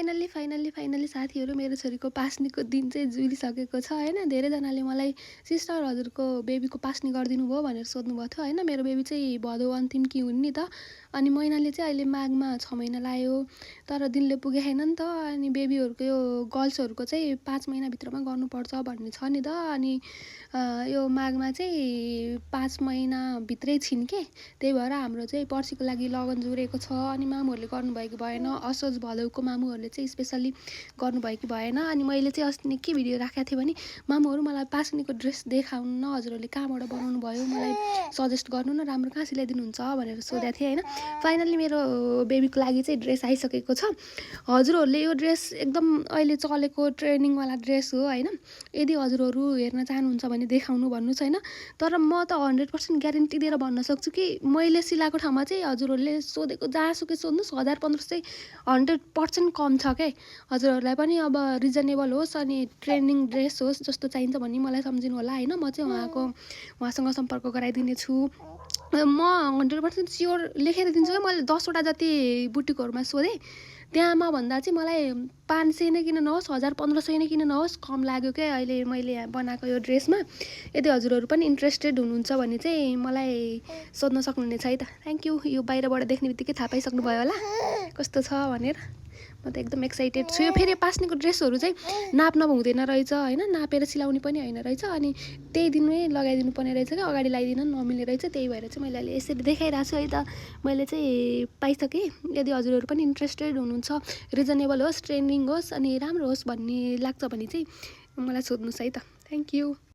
Finally साथीहरू मेरो छोरीको पास्नीको दिन चाहिँ जुरिसकेको छ होइन। धेरैजनाले मलाई सिस्टर हजुरको बेबीको पास्नी गरिदिनु भयो भनेर सोध्नुभएको थियो होइन। मेरो बेबी चाहिँ भदौ अन्तिम कि हुन् नि त। अनि महिनाले चाहिँ अहिले माघमा 6 महिना लाग्यो तर दिनले पुगे छैन नि त। अनि बेबीहरूको यो गर्ल्सहरूको चाहिँ 5 महिनाभित्रमा गर्नुपर्छ भन्ने छ नि त। अनि यो माघमा चाहिँ 5 महिनाभित्रै छिन् के, त्यही भएर हाम्रो चाहिँ पर्सिको लागि लगन जुरेको छ। अनि मामुहरूले गर्नुभयो कि भएन, असोज भदौको मामुहरूले चाहिँ स्पेसल्ली गर्नुभयो कि भएन। अनि मैले चाहिँ अस्ति के भिडियो राखेको थिएँ भने मामुहरू मलाई पास्नीको ड्रेस देखाउनु न, हजुरहरूले कहाँबाट बनाउनु भयो मलाई सजेस्ट गर्नु न, राम्रो कहाँ सिलाइदिनुहुन्छ भनेर सोधेको थिएँ होइन। फाइनल्ली मेरो बेबीको लागि चाहिँ ड्रेस आइसकेको छ। हजुरहरूले यो ड्रेस एकदम अहिले चलेको ट्रेनिङवाला ड्रेस हो होइन। यदि हजुरहरू हेर्न चाहनुहुन्छ भने देखाउनु भन्नु छैन, तर म त 100% ग्यारेन्टी दिएर भन्न सक्छु कि मैले सिलाएको ठाउँमा चाहिँ हजुरहरूले सोधेको जहाँसुकै सोध्नुहोस् 1000-1500 चाहिँ 100% कम छ क्या। हजुरहरूलाई पनि अब रिजनेबल होस् अनि ट्रेनिङ ड्रेस होस् जस्तो चाहिन्छ भन्ने मलाई सम्झिनु होला होइन। म चाहिँ उहाँसँग सम्पर्क गराइदिनेछु। म 100% स्योर लेखेर दिन्छु क्या। मैले 10वटा जति बुटिकहरूमा सोधेँ, त्यहाँमा भन्दा चाहिँ मलाई 500 नै किन नहोस् 1000-1500 नै किन नहोस् कम लाग्यो क्या अहिले मैले यहाँ बनाएको यो ड्रेसमा। यदि हजुरहरू पनि इन्ट्रेस्टेड हुनुहुन्छ भने चाहिँ मलाई सोध्न सक्नुहुनेछ है त। Thank you. यो बाहिरबाट देख्ने बित्तिकै थाहा पाइसक्नु भयो होला कस्तो छ भनेर। म त एकदम एक्साइटेड छु। यो फेरि पास्नीको ड्रेसहरू चाहिँ नाप्न हुँदैन रहेछ होइन, नापेर सिलाउने पनि होइन रहेछ। अनि त्यही दिनमै लगाइदिनु पर्ने रहेछ क्या, अगाडि लगाइदिन नमिल्ने रहेछ। त्यही भएर चाहिँ मैले अहिले यसरी देखाइरहेको छु है त। मैले चाहिँ पाइसकेँ। यदि हजुरहरू पनि इन्ट्रेस्टेड हुनुहुन्छ, रिजनेबल होस्, ट्रेन्डिङ होस् अनि राम्रो होस् भन्ने लाग्छ भने चाहिँ मलाई सोध्नुहोस् है त। Thank you.